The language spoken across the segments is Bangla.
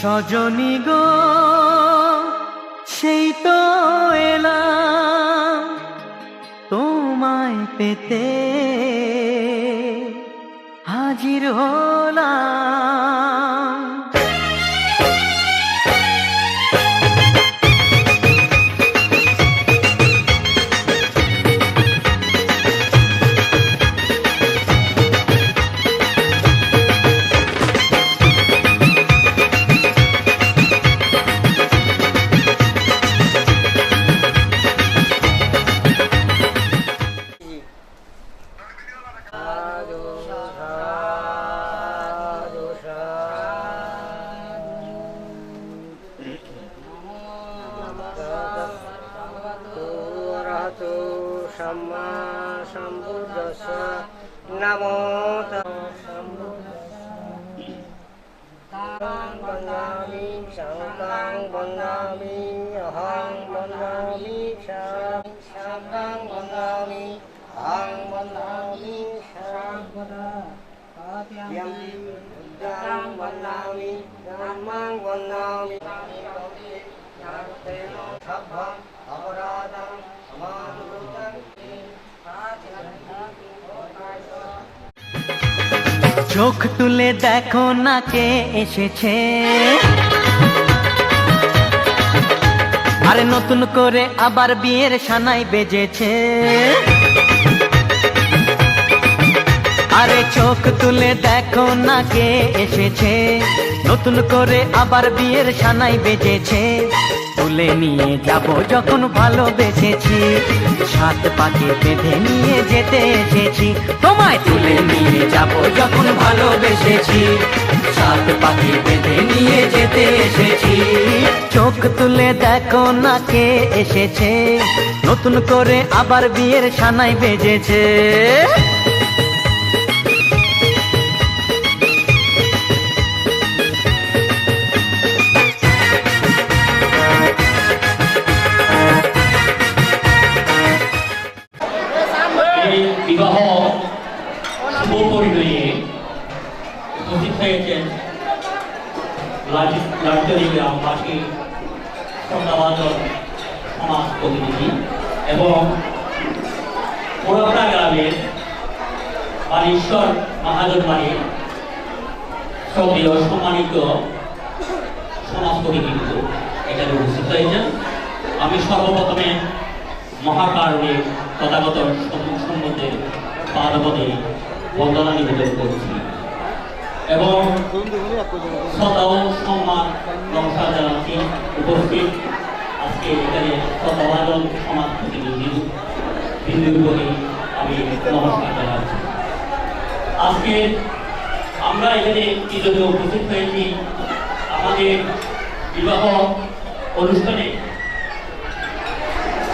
সজনী গো সেই তো এলাম তোমায় পেতে হাজির হলাম। सम्मा सम्बुद्धस्स नमो तां वन्दामि शङ्कां वन्दामि अहं वन्दामि शङ्कां वन्दामि अहं वन्दामि सर्वदा बुद्धां वन्दामि धम्मां वन्दामि सभ्यं अपराधं চোখ তুলে দেখো না কে এসেছে, আরে নতুন করে আবার বিয়ের সানাই বেজেছে। আরে চোখ তুলে দেখো না কে এসেছে, নতুন করে আবার বিয়ের সানাই বেজেছে। তুলে নিয়ে যাব যখন ভালোবেসেছি, সাত পাকে বেঁধে নিয়ে যেতে এসেছি। তোমায় তুলে নিয়ে যাব যখন ভালোবেসেছি, সাত পাকে বেঁধে নিয়ে যেতে এসেছি। চোখ তুলে দেখো না কে এসেছে, নতুন করে আবার বিয়ের সানাই বেজেছে। বিবাহ শুভ পরিণয়ে উপস্থিত হয়েছেন লালচরি গ্রামবাসী, শ্রদ্ধাভাজন সমাজ প্রতিনিধি এবং পোড়াপাড়া গ্রামের বালেশ্বর মহাজন বাড়ির শ্রদ্ধেয় সম্মানিত সমাজ প্রতিনিধি এখানে উপস্থিত হয়েছেন। আমি সর্বপ্রথমে মহাকারণে তথাগত সম্বন্ধে পাদপদে বন্দনা নিবেদন করছি এবং শ্রদ্ধা ও সম্মান নমস্কার জানাচ্ছি উপস্থিত আজকে এখানে শ্রদ্ধাভাজন সমাজ প্রতিনিধি বিন্দুর প্রতি আমি নমস্কার জানাচ্ছি। আজকে আমরা এখানে কি জন্য উপস্থিত হয়েছি, আমাদের বিবাহ অনুষ্ঠানে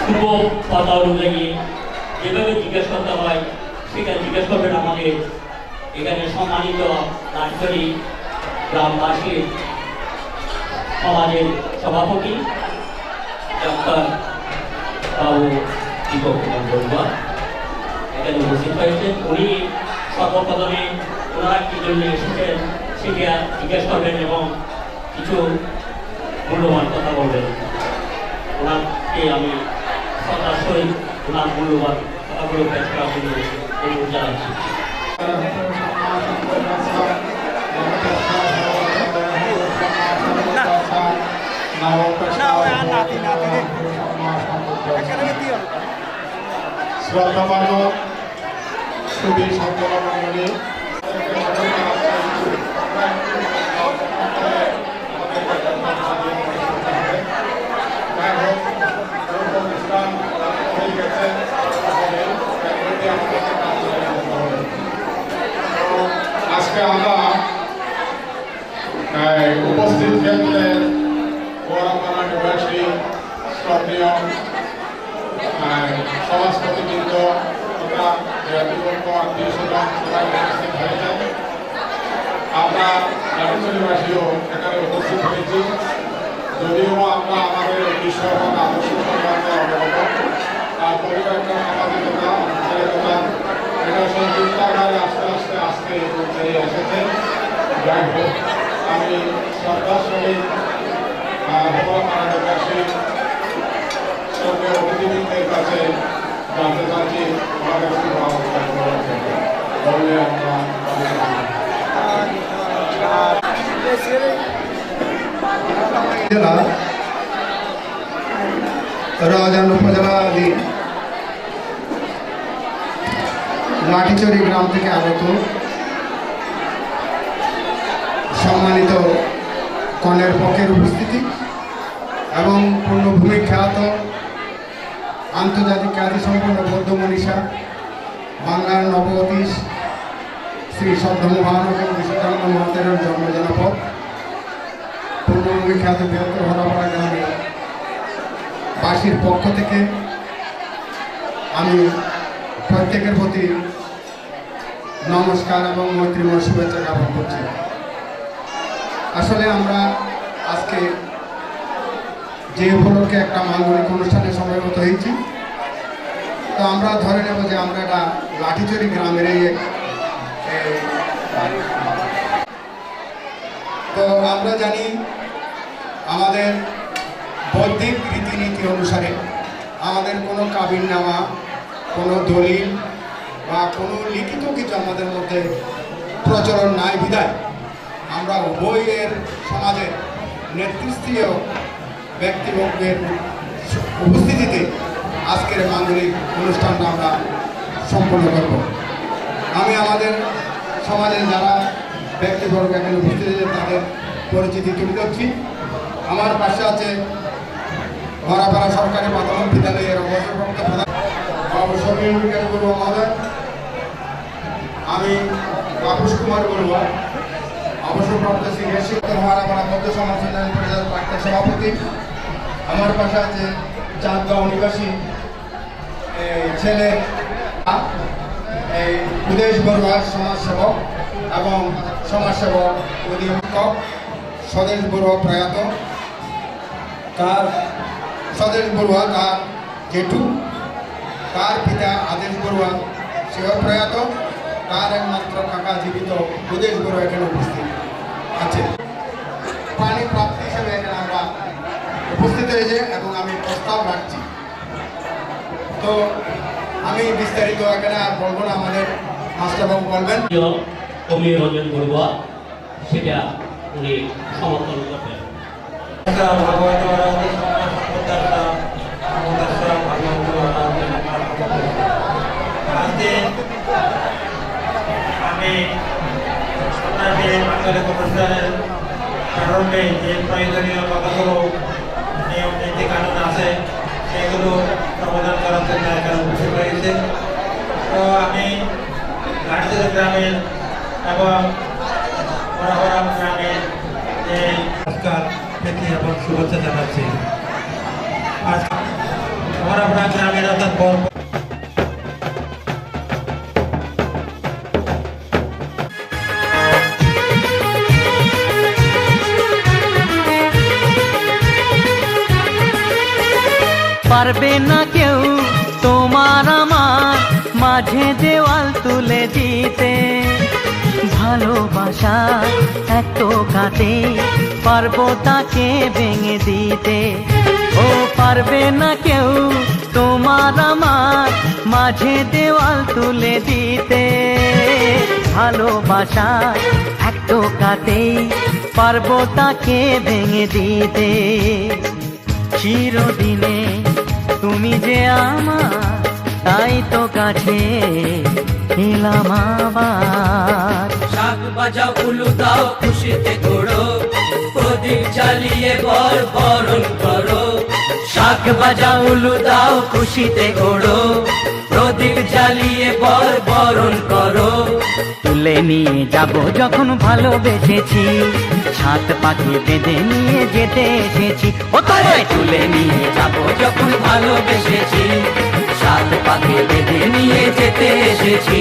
শুভ কথা অনুযায়ী যেভাবে জিজ্ঞাসা করতে হয় সেখানে জিজ্ঞাসা করবেন আমাদের এখানে সম্মানিত লালচরি গ্রামবাসী সমাজের সভাপতি ডক্টর বাবু দীপক কুমার বড়ুয়া এখানে উপস্থিত হয়েছেন। উনি সর্বপ্রথমে ওনারা কি জন্য এসেছেন সেটা জিজ্ঞাসা করবেন এবং কিছু মূল্যবান কথা বলবেন। ওনাকে আমি শ্রদ্ধার সহিত ওনার মূল্যবান কথাগুলো পেশ করার জন্য অনুরোধ জানাচ্ছি। শ্রদ্ধাভাজন সুধী সঞ্চালক মন্ডলী, আজকে আমরা উপস্থিত হয়েছিলেন পোড়াপাড়া নিবাসী শ্রদ্ধেয় সমাজ প্রতিনিধিত্ব তথা বিভক্ত আত্মীয় স্বজন সবাই উপস্থিত হয়েছেন। আমরা লালচরিবাসীও এখানে উপস্থিত হয়েছি। যদিও আমরা আমাদের বিষয় এবং আদর্শ সম্বন্ধে অবগত, পরিবারটা সামাজিকতা আন্তরিকতা এটা সংযুক্ত আকারে আস্তে আস্তে আজকে এই পর্যায়ে এসেছে। যাই হোক, আমি শ্রদ্ধার সহিত ভগবানবাসী সঙ্গে অতিথিবৃন্দের কাছে জানতে চাচ্ছি আমাদের শুভ অবস্থান করেছেন বলে আমরা জেলা রাজান উপজেলাধীন লাঠিচড়ি গ্রাম থেকে আগত সম্মানিত কনের পক্ষের উপস্থিতি এবং পূর্ণভূমি খ্যাত আন্তর্জাতিক খ্যাতিসম্পন্ন বৌদ্ধ মনীষা বাংলার নবঅতীশ শ্রী সদ্ধমহানগর বিশ্বকানন্দ মহাদেবের জন্ম জনপদ পূর্ণভূমি খ্যাত বৃহত্তর হরাপাড়া গ্রামে বাসীর পক্ষ থেকে আমি প্রত্যেকের প্রতি নমস্কার এবং মৈত্রীময় শুভেচ্ছা জ্ঞাপন করছি। আসলে আমরা আজকে যে উপলক্ষে একটা মাঙ্গলিক অনুষ্ঠানে সময়গত হয়েছি, তো আমরা ধরে নেব যে আমরা একটা লাঠিচড়ি গ্রামের তো আমরা জানি আমাদের বৌদ্ধিক রীতিনীতি অনুসারে আমাদের কোনো কাবিননামা, কোনো দলিল বা কোনো লিখিত কিছু আমাদের মধ্যে প্রচলন নাই বিধায় আমরা উভয়ের সমাজের নেতৃস্থানীয় ব্যক্তিবর্গের উপস্থিতিতে আজকের মাঙ্গলিক অনুষ্ঠানটা আমরা সম্পন্ন করব। আমি আমাদের সমাজের যারা ব্যক্তিবর্গ এখানে উপস্থিত আছে তাদের পরিচিতি তুলে ধরছি। আমার পাশে আছে হরাপাড়া সরকারি প্রাথমিক বিদ্যালয়ের অবসরপ্রাপ্ত প্রধান সমীর বিজ্ঞান বড়ুয়া মহোদয়, আমি তাপস কুমার বড়ুয়া অবসরপ্রাপ্ত সিনিয়র শিক্ষক হরাপাড়া বৌদ্ধ সমাজ উন্নয়ন পরিষদের প্রাক্তন সভাপতি। আমার পাশে আছে চাঁদগাঁও নিবাসী ছেলে উদেশ বড়ুয়া সমাজসেবক এবং সমাজসেবক অধিক্ষক স্বদেশ বড়ুয়া প্রয়াত, তার স্বদেশ বড়ুয়া তার জেঠু, তার পিতা আদেশ বড়ুয়া সেও প্রয়াত, তার একমাত্র কাকা জীবিত উদেশ বড়ুয়া এখানে উপস্থিত আছে। পানি প্রাপ্তি হিসেবে এখানে আমরা উপস্থিত হয়েছে এবং আমি প্রস্তাব রাখছি। তো আমি বিস্তারিত এখানে আর বলবো না, আমাদের মাস্টারবাবু বলবেন। অমীয় রঞ্জন বড়ুয়া সেটা উনি সমর্থন করবেন। আমি আপনাকে বাঙালি অনুষ্ঠানের কারণে যে প্রয়োজনীয় কতগুলো নিয়ম নীতি কানুন আছে সেগুলো সমাধান করার জন্য এখানে উপস্থিত হয়েছে। তো আমি লাঠিচড়ি গ্রামের এবং হরাপাড়া গ্রামের যে নমস্কার প্রীতি এবং শুভেচ্ছা জানাচ্ছি। আজ হরাপাড়া গ্রামের অর্থাৎ পারবে না কেউ তোমার আমার মাঝে দেওয়াল তুলে দিতে, ভালোবাসা এত কাটে পারবো তাকে ভেঙে দিতে। ও পারবে না কেউ তোমার আমার মাঝে দেওয়াল তুলে দিতে, ভালোবাসা এত কাটে পারবো তাকে ভেঙে দিতে। চিরদিনে তুমি যে আমার, তাই তো কাছে এলাম আবার। শাক বাজাও উলু দাও খুশিতে ঘোড়ো, প্রদীপ জ্বালিয়ে বরণ করো। শাক বাজাও উলু দাও খুশিতে ওড়ো, প্রদীপ জ্বালিয়ে বরণ করো। তুলে নিয়ে যাব যখন ভালোবেসেছি, ছাদ পাখি বেঁধে নিয়ে যেতে এসেছি। ও তোমায় তুলে নিয়ে যাব যখন ভালোবেসেছি, ছাদ পাখি বেঁধে নিয়ে যেতে এসেছি।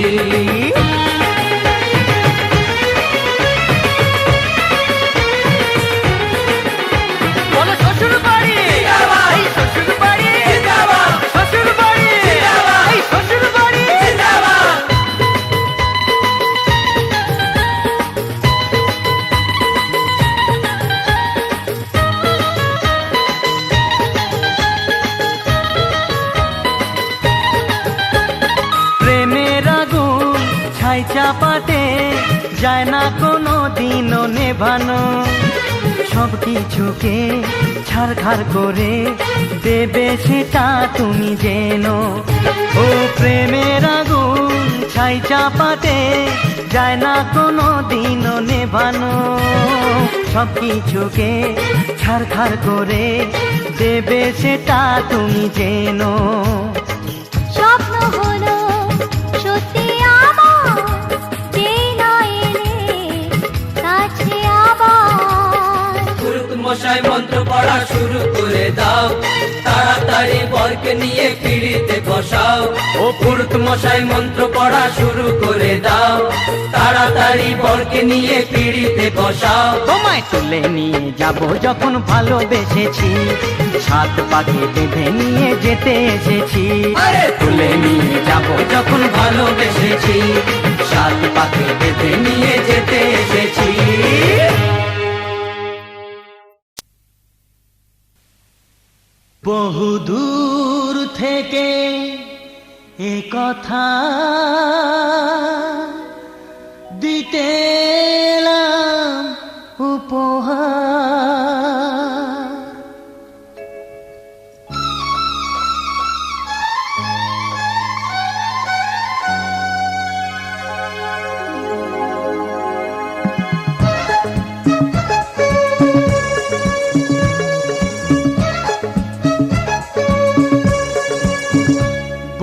চাপাটে যায় না কোনো দিনও নেভানো, সব কিছুকে ছাড়খাড় করে দেবে সেটা তুমি জেনো। ও প্রেমের আগুন ছাই চাপাটে যায় না কোনো দিনও নেভানো, সব কিছুকে ছাড়খাড় করে দেবে সেটা তুমি জেনো। স্বপ্ন হলো সত্যি আমার, যেই না এলে কাছে আবার। পুরুত মশাই মন্ত্র পড়া শুরু করে দাও, তাড়াতাড়ি বরকে নিয়ে পিড়িতে বসাও। ও পুরুত মশাই মন্ত্র পড়া শুরু করে দাও, তাড়াতাড়ি বরকে নিয়ে পিড়িতে বসাও। তোমায় তুলে নিয়ে যাব যখন ভালোবেসেছি, সাত পাকে বেঁধে নিয়ে যেতে এসেছি। আরে তুলে নিয়ে যাব যখন ভালোবেসেছি, সাত পাকে বেঁধে নিয়ে যেতে এসেছি। বহুদূর থেকে এ কথা দিতে এলাম উপহার।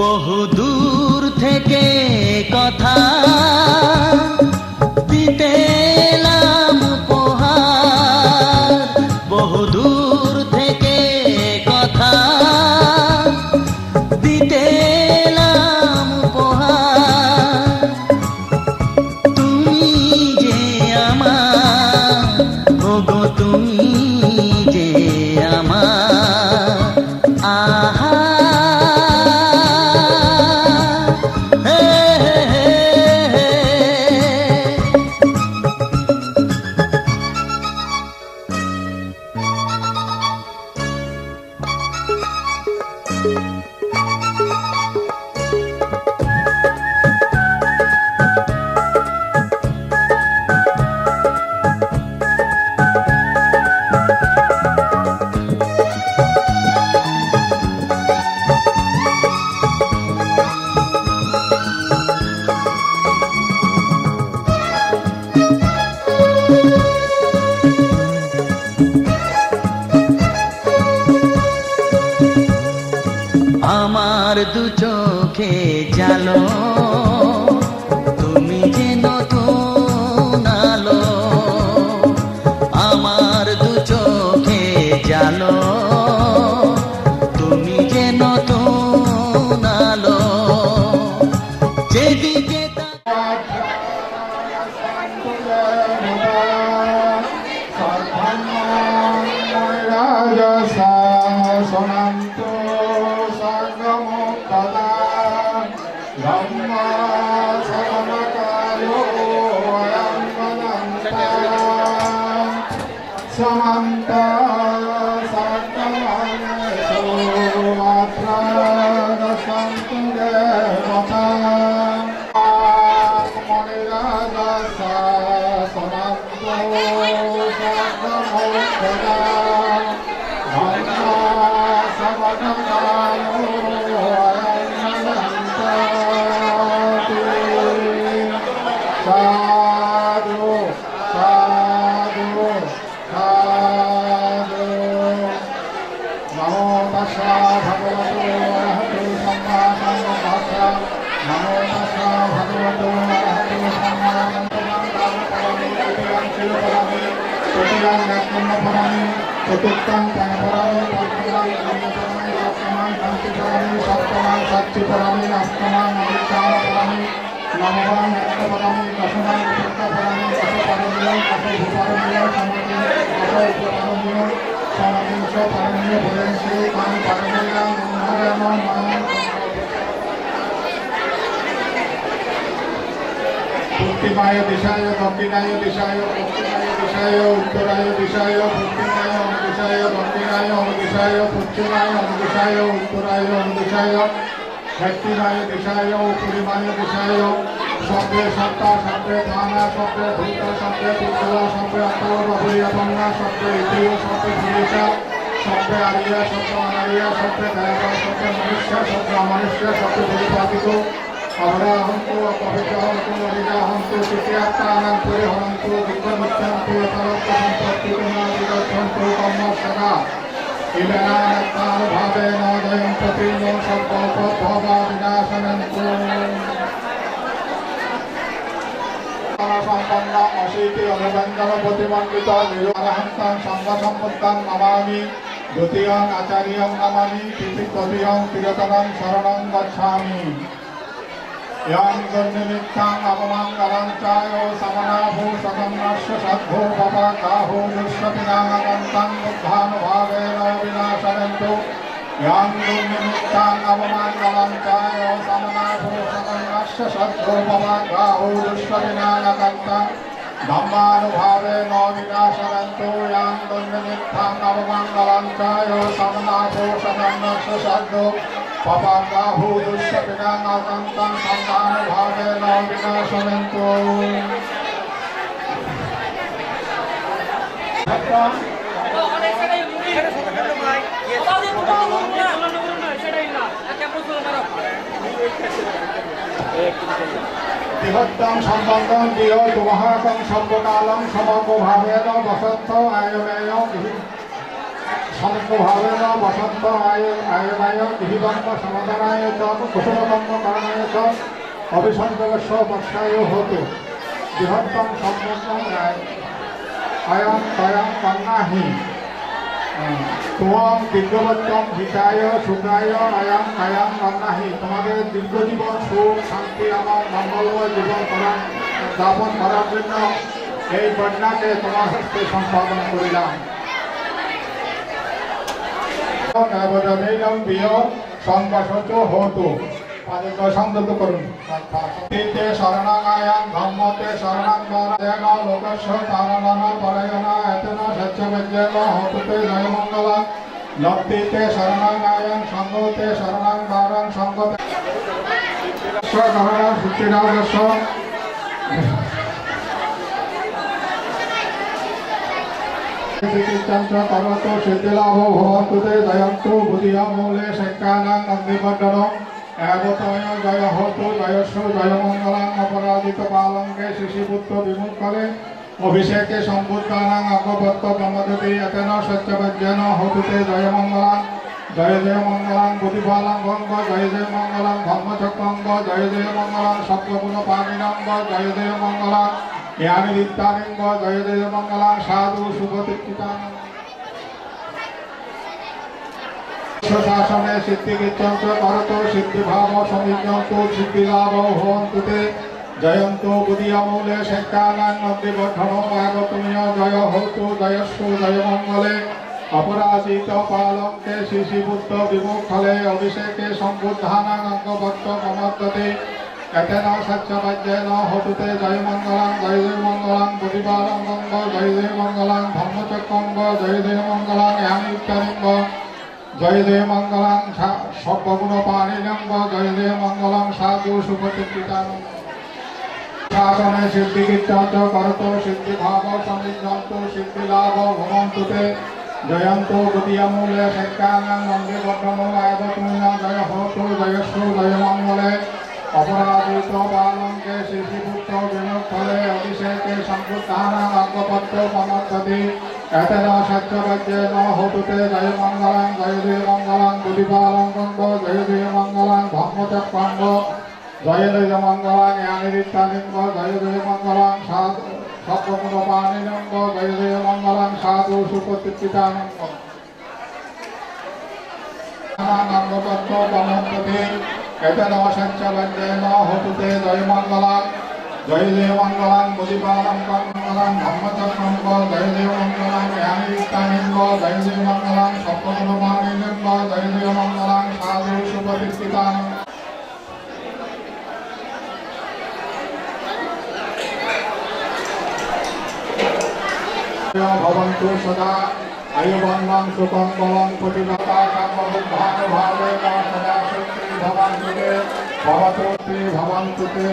বহুদূর থেকে কথা দিতে এলাম উপহার, বহুদূর থেকে কথা দিতে এলাম উপহার। তুমি যে আমার, ওগো তুমি যে আমার, আহা আমার দু চোখে জালো, তুমি যে নতুন আলো। আমার দু চোখে জালো, তুমি যে নতুন আলো। যেদিকে সনান্ত সঙ্গম কদা ব্রহ্ম সগমকালো সমন্ত মাত্র সন্তু দেবতা মণিরাজ সনান্ত সঙ্গম কদা সাধু সাধু সাধু নমো তস্যা ভগবতো অরহতো সম্মা সম্বুদ্ধস্যা নমো তস্যা ভগবতো অরহতো সম্মা সম্বুদ্ধস্যা চতুর্থং জ্ঞানপরামি পঞ্চমাং কর্মপরামি সপ্তমাং শান্তিপরামি সপ্তমাং সাক্ষিপরামি অষ্টমাং অভিজ্ঞানপরামি নবমাং অষ্টপরামি দশমাং চতুর্থপরামি দশপারমীয় দশভূপারমীয় দশউপপারমীয় ষড়বিংশ পারমীয় ভূয়েন্দ্রী মাং পারমীয়াং মঙ্গলম মাং পূর্তিমায় দিশায় দক্ষিণায় দিশায় পশ্চিমায় দিশায় উত্তরায় দিশায় পশ্চিমায় অনুদিশায় দক্ষিণায় অনুদিশায় পশ্চিমায় অনুদিশায় উত্তরায় অনুদিশায় দক্ষিণায় দিশায় পূর্বায় দিশায় সঙ্গে সত্তা সঙ্গে ধানা সঙ্গে ভূত সঙ্গে পুত্র সঙ্গে অন্তর্বহিয়া সঙ্গে ইন্দ্রিয় সঙ্গে পুলিশা সঙ্গে আরিয়া সঙ্গে অনারিয়া সঙ্গে দেবতা সঙ্গে মনুষ্য সঙ্গে অমনুষ্য সঙ্গে পরিপাতিত অবরাহন্তু অপবিত্রহন্তু অবিজাহন্তু তৃতীয়াত্মানাং পরিহরন্তু দুঃখমিচ্ছন্তু অতরত্ব সম্পত্তি পুনরাবিগচ্ছন্তু কর্মসদা ইলেনাত্মানুভাবেন জয়ং প্রতিনো সর্বপদ্ভবা বিনাশনন্তু সম্পন্ন অশীতি অনুবন্ধন প্রতিমণ্ডিত নিরহন্তাং সঙ্গসম্পত্তাং নমামি দ্বিতীয়ং আচার্যং নমামি তৃতীয়ং তিরতরং শরণং গচ্ছামি यं दुर्निमित्तां अपमङ्गलं चाय समनाभू सकन्नस्य सद्भो पपाकाहो दुष्टपिनागन्तं बुद्धानुभावेन विनाशयन्तु यं दुर्निमित्तां अपमङ्गलं चाय समनाभू सकन्नस्य सद्भो पपाकाहो दुष्टपिनागन्तं धम्मानुभावेन विनाशयन्तु यं दुर्निमित्तां अपमङ्गलं चाय समनाभू सकन्नस्य सद्भो पपाकाहो दुष्टपिनागन्तं धम्मानुभावेन विनाशयन्तु বৃহত্তম সম্বন্ধম দিয় তুমহাকং সর্বকালং সমগ্রভাবেন বসন্ত আয়মেয় সমগ্রভাবেন বসন্ত আয়নায় গৃহীবঙ্গ সমাধানায় চ কুশলকর্ম করণায় চ অভিসন্দস্য বর্ষায় হতো বৃহত্তম সম্বন্ধম अयं तयं कन्नाहि তোমাম দীর্ঘবত্তম হিতায় সুখায় আয়াম কায়াম কন্নাহি তোমাদের দীর্ঘ জীবন সুখ শান্তি আমার মঙ্গলময় জীবন করার যাপন করার জন্য এই কন্যাকে তোমার হস্তে সম্পাদন করিলাম নবদমেনম বিয় সংবাসচ হতো পাদক সংযত করুন তে শরণাগায়াং ধম্মতে শরণাং বরায়ণ লোকস্য তারণন পরায়ণ এতন সত্যবজ্ঞেন হতুতে জয় মঙ্গলাং লব্ধিতে শরণাগায়াং সঙ্গতে শরণাং বারাং সঙ্গতে শরণাং সুচিরাজস্য চিকিৎসাঞ্চ করতো সিদ্ধিলাভ ভবন্তু তে জয়ন্তু বুধিয়া মূলে শঙ্কানাং অগ্নিবর্ধন এগতয় জয় হতু জয়স্ব জয় মঙ্গলাং অপরাজিত পালঙ্কে শিশিপুত্র বিমুখলে অভিষেকে সম্বুদ্ধানাং অজ্ঞপত্ত প্রমদতি এতেন সত্যবজ্ঞান হতুতে জয় মঙ্গলাং বুদ্ধিপালাং ভঙ্গ জয় জয় মঙ্গলাং ধর্মচক্রঙ্গ জয় জয় মঙ্গলাং সপ্তগুণ পানিনঙ্গ জয় জয় মঙ্গলাং জ্ঞানী বিদ্যালিঙ্গ জয় জয় মঙ্গলাং সাধু শুভতীর্থিতাং শাসনে সিদ্ধিকিচ্ছঞ্চ করতো সিদ্ধিভাব সমীক্ষন্তু সিদ্ধিলাভ ভবন্তু তে জয়ন্তু বুধিয়ামূলে শঙ্কানাং অগ্নিবর্ধন আগতমীয় জয় হতু জয়স্ব জয় মঙ্গলে অপরাজিত পালঙ্কে শিশিপুত্র বিমুখলে অভিষেকে সম্বুদ্ধানাং অঙ্গভক্ত প্রমদ্যতে এতেন সত্যবজ্ঞেন হতুতে জয় মঙ্গলাং বুধিপালঙ্গ জয় জয় মঙ্গলাং ধর্মচক্রঙ্গ জয় জয় মঙ্গলাং জ্ঞানীত্তলিঙ্গ জয় জয় মঙ্গলাং সর্বগুণ পানিলঙ্গ জয় জয় মঙ্গলাং সাধু সুপতিষ্ঠিতাং শাসনে সিদ্ধিকিচ্ছঞ্চ করতো সিদ্ধিভাব সমৃদ্ধন্তু সিদ্ধিলাভ ভবন্তু তে জয়ন্তু বুধিয়ামূলে শঙ্কানাং অগ্নিবর্ধন আগতমীয় জয় হতু জয়স্ব জয় মঙ্গলে অপরাজিত পালঙ্কে শিশিপুত্র বিমুখলে অভিষেকে সম্বুদ্ধানাং অজ্ঞপত্র প্রমদ্যতি এতেন সত্যবজ্ঞেন হতুতে জয় মঙ্গলাং বুধিপালঙ্গ জয় জয় মঙ্গলাং ধর্মচক্রঙ্গ জয় জয় মঙ্গলাং জ্ঞানীরিত্যালিঙ্গ জয় জয় মঙ্গলাং সর্বগুণ পানিলঙ্গ জয় জয় মঙ্গলাং সাধু সুপতীর্থিতানঙ্গ অঙ্গপত্র প্রমদ্যতি এতেন সত্যবজ্ঞেন হতুতে জয় মঙ্গলাং বুধিপালং মঙ্গলাং ধর্মচক্রঙ্গ জয় জয় মঙ্গলাং জ্ঞানীরিত্যালিঙ্গ জয় জয় মঙ্গলাং সপ্তগুণ পানিলঙ্গ জয় জয় মঙ্গলাং সাধু সুপতীর্থিতানঙ্গ ভবন্তু সদা আয়ুবন্নং সুখং বলং প্রতিভা সর্ববুদ্ধানুভাবে সদা শক্তি ভবন্তু ভবতোতে ভবন্তুতে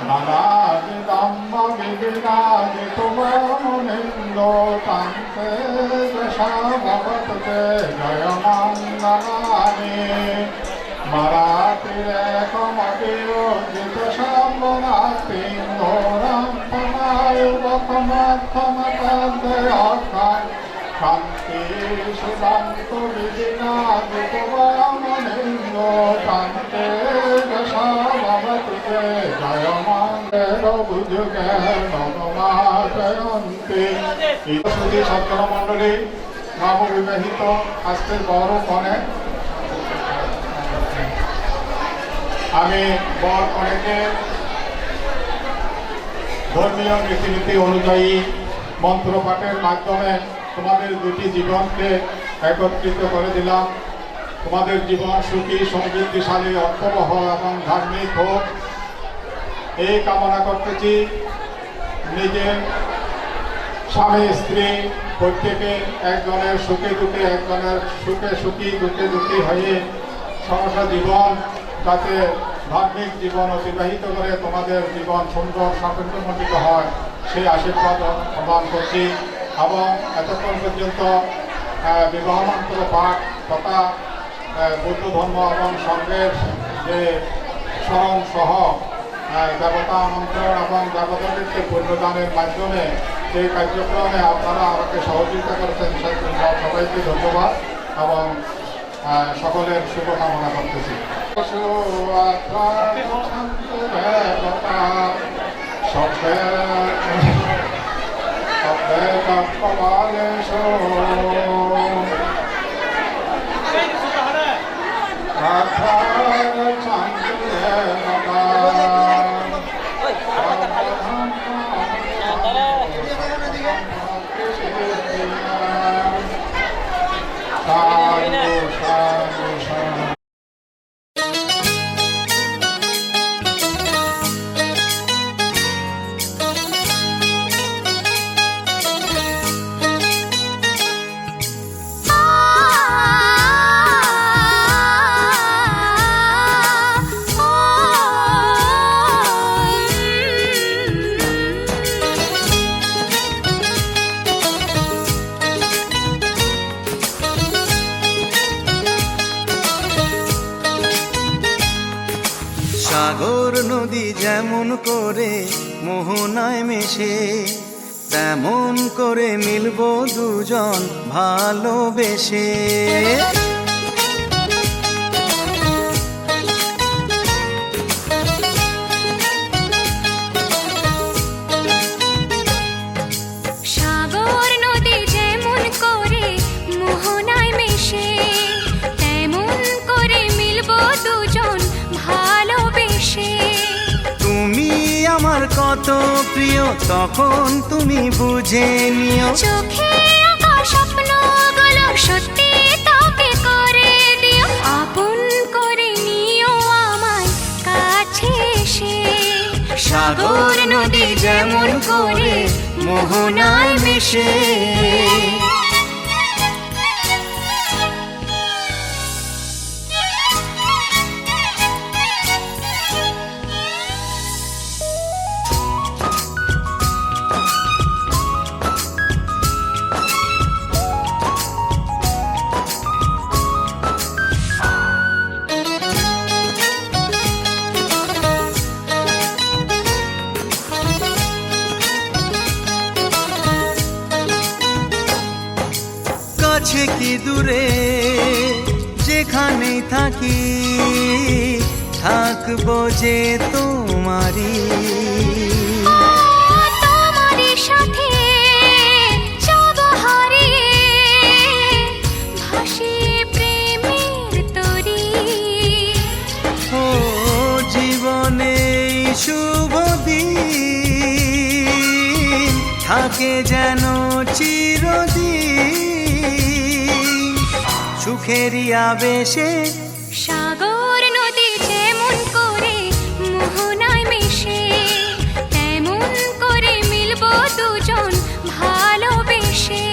নানাদি ধম্ম বিবিনাদি তুমনিন্দ কান্তে দশা ভবততে জয় মঙ্গলানি মারাতিরে কমদিও জিত সম্বনাতি ঘোরম পনায়ু বকমথমতন্দে অর্থাৎ শান্তি সুদান্ত বিবিনাদি তুমনিন্দ কান্তে দশা ভবততে জয় মঙ্গল বুঝুগে নবমা জয়ন্তী সুধী সত্তর মণ্ডলী নববিবাহিত আজকের বড় কনে আমি বর অনেকে ধর্মীয় রীতিনীতি অনুযায়ী মন্ত্রপাঠের মাধ্যমে তোমাদের দুটি জীবনকে একত্রিত করে দিলাম। তোমাদের জীবন সুখী সমৃদ্ধিশালী অর্থবহ এবং ধার্মিক হোক এই কামনা করতেছি। নিজের স্বামী স্ত্রী প্রত্যেকে একজনের সুখে দুঃখে, একজনের সুখে সুখী দুঃখে দুঃখী হয়ে সমস্ত জীবন যাতে ধার্মিক জীবন অতিবাহিত করে তোমাদের জীবন সুন্দর সাফল্যমণ্ডিত হয় সেই আশীর্বাদ প্রদান করছি। এবং এতক্ষণ পর্যন্ত বিবাহ মন্ত্র পাঠ তথা বৌদ্ধ ধর্ম এবং সঙ্গের যে স্মরণ সহ দেবতা আমন্ত্রণ এবং দেবতাদেরকে পুণ্যদানের মাধ্যমে যে কার্যক্রমে আপনারা আমাকে সহযোগিতা করেছেন সেজন্য সবাইকে ধন্যবাদ এবং সকলের শুভকামনা করতেছি। সাগর নদী যেমন করে মোহনায় মেশে, তেমন করে মিলবো দুজন ভালোবেসে। সাগর নদী যেমন করে মোহনায় মেশে, তেমন করে মিলবো দুজন ভালোবেসে। তুমি আমার কত প্রিয় তখন তুমি বুঝে নিও, চোখে আঁকা স্বপ্নগুলো সত্যি তোকে করে দিও। আপন করে নিও আমায় কাছে এসে। সাগর নদী যেমন করে মোহনায় মেশে। কাছে কি দূরে যেখানেই থাকি, থাকবো যে তোমারি। তোমারই সাথে যাব হারিয়ে, ভাসিয়ে প্রেমের তরী। ও জীবনে শুভ দিন থাকে যেন চিরদিন, সুখেরই আবেশে। সাগর নদী যেমন করে মোহনায় দুজন ভালোবেসে।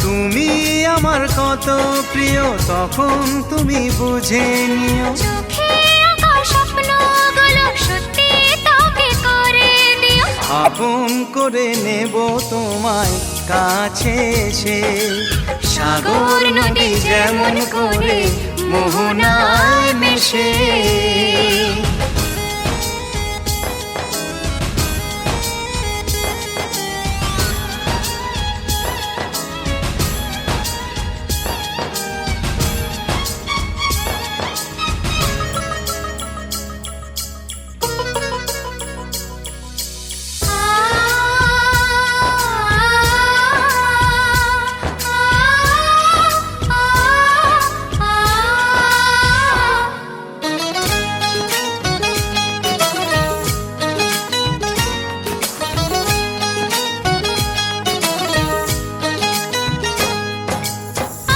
তুমি আমার কত প্রিয় তখন তুমি বুঝে নিও। চোখে আঁকা স্বপ্নগুলো সত্যি তোকে করে দিও। আপন করে নেব তোমায় কাছে এসে, সাগর নদী যেমন করে মোহনায় মেশে।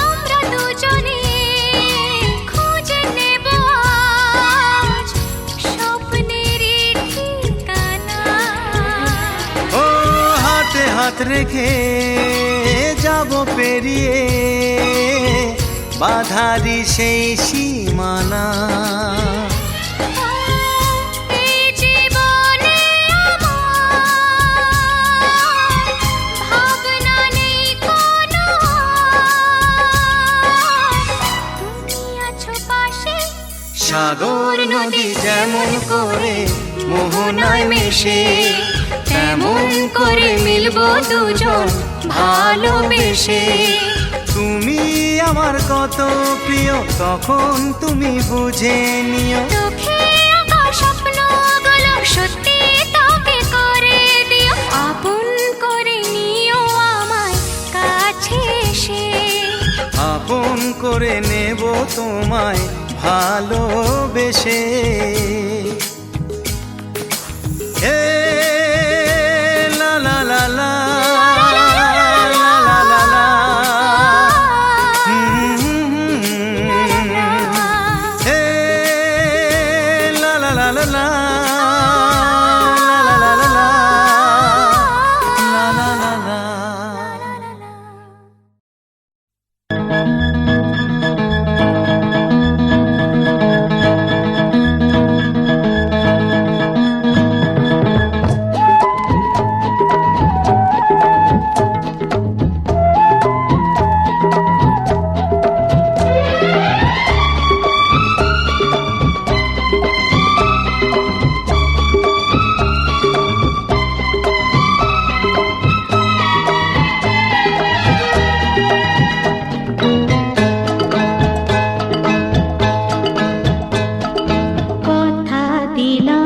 আমরা দুজনে খুঁজে নেব আজ স্বপ্নেরই ঠিকানা। ও হাতে হাত রেখে যাব পেরিয়ে বাধারি সেই সীমানা। এই জীবনে আমার ভাবনা নেই কোনো আর। তুমি আছো পাশে, সাগর নদী যেমন করে মোহনায় মেশে, তেমন করে মিলবো দুজন ভালোবেসে। তুমি আমার কত প্রিয় তখন তুমি বুঝে নিও। চোখে আঁকা স্বপ্নগুলো সত্যি তোকে করে দিও। আপন করে নিও আমায় কাছে এসে। আপন করে নেব তোমায় ভালোবেসে। হে লা লা লা লা লা লা লা লা। হে লা লা লা লা লা লা লা লা লা লা লা লা লা। কথা দিলাম,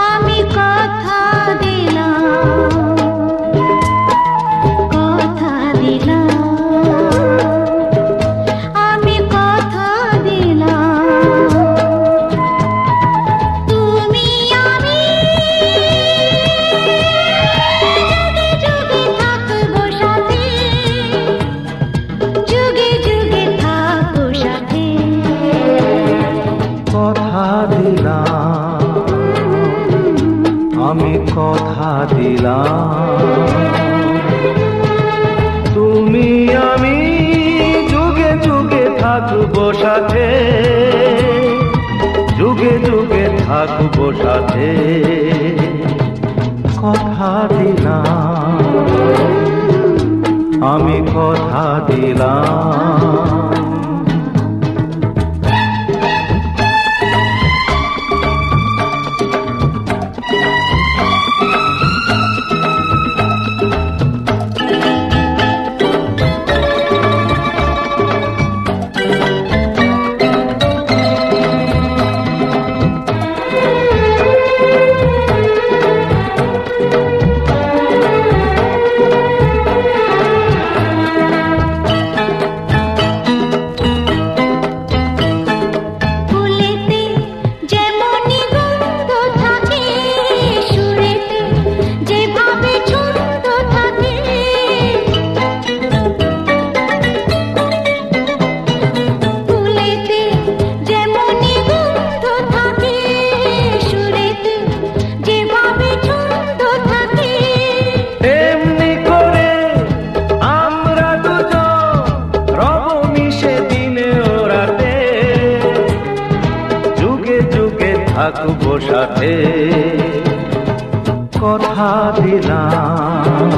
আমি কথা দিলাম, কথা দিলাম, আমি কথা দিলাম। তুমি আমি যুগে যুগে থাকবো সাথে, যুগে যুগে থাকবো সাথে। কথা দিলাম, আমি কথা দিলাম। তুমি আমি যুগে যুগে থাকবো সাথে, যুগে যুগে থাকবো সাথে। কথা দিলাম, আমি কথা দিলাম। সাথে কথা দিলাম,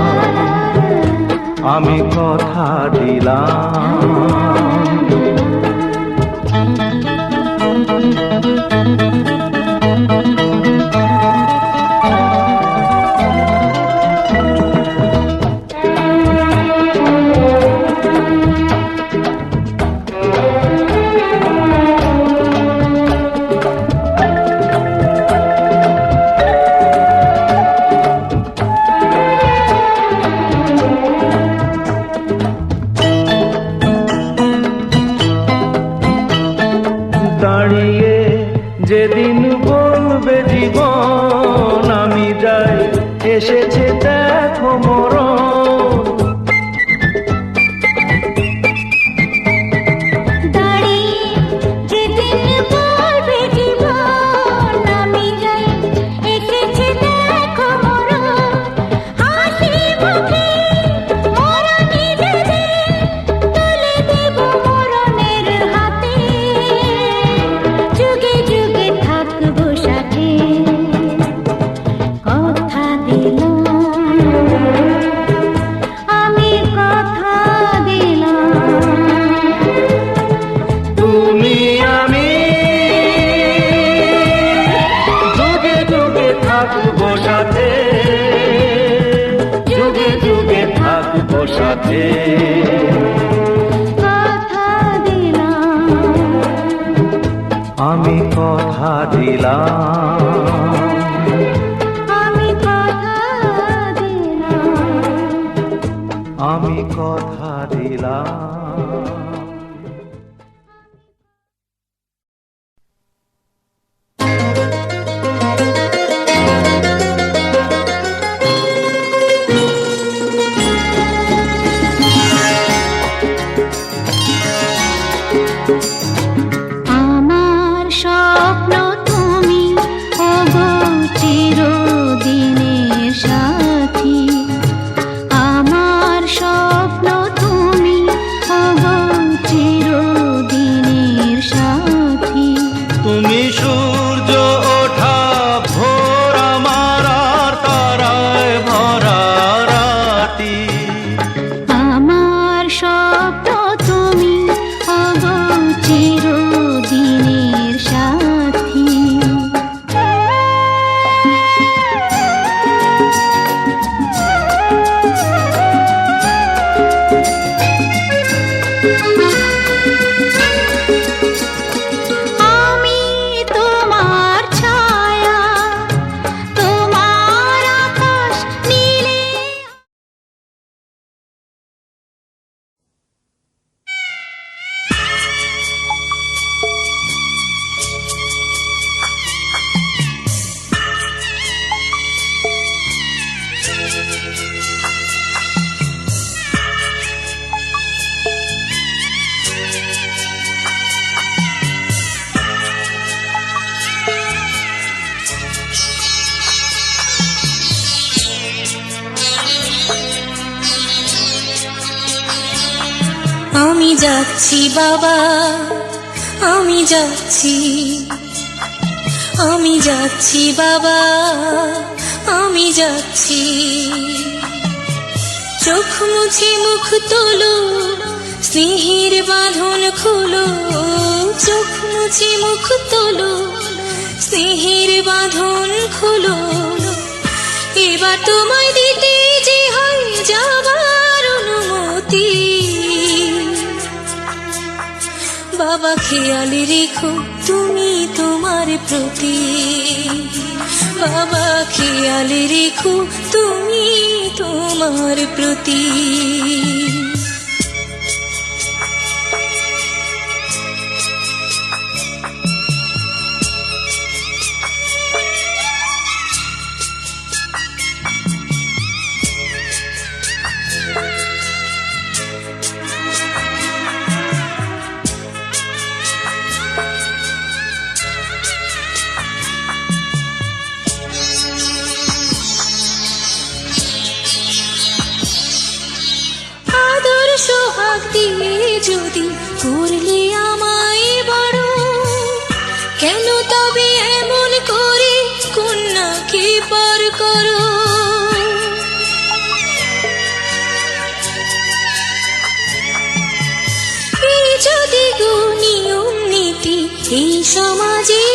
আমি কথা দিলাম। দাঁড়িয়ে যেদিন বলবে জীবন আমি যাই, এসেছে দেখো মরণ। দাঁড়িয়ে যেদিন বলবে জীবন আমি যাই, এসেছে দেখো মরণ। হাসি মুখে মরণ নিজেদের তুলে দেব মরণের হাতে। যুগে যুগে থাকবো সাথে, কথা দিলাম, আমি কথা দিলাম। তুমি আমি যুগে যুগে থাকবো সাথে, যুগে যুগে থাকবো সাথে। কথা দিলাম, আমি কথা দিলাম, আমি কথা দিলাম। আমি কথা দিলাম। আমার স্বপ্ন তুমি, ওগো চিরদিনের সাথী। আমার স্বপ্ন তুমি, ওগো চিরদিনের সাথী। তুমি সূর্য ওঠা ভোর আমার আর তারায় ভরা রাতি। আমার স্বপ্ন তুমি, ওগো চিরদিনের সাথী। আমি তোমার ছায়া, তোমার আকাশ নীলে। আমি যাচ্ছি বাবা, আমি যাচ্ছি, আমি যাচ্ছি বাবা, আমি যাচ্ছি। চোখ মুছে মুখ তোলো, স্নেহের বাঁধন খোলো। চোখ মুছে মুখ তোলো, স্নেহের বাঁধন খোলো। এবার তোমায় দিতে যে হয় যাবার অনুমতি। বাবা খেয়াল রেখো তুমি তোমার প্রতি। বাবা খেয়াল রেখো তুমি তোমার প্রতি। সোহাগ দিয়ে যদি করলে আমায় বড়, কেন তবে এমন করে করো এই যদি গো নিয়ম নীতি এই সমাজে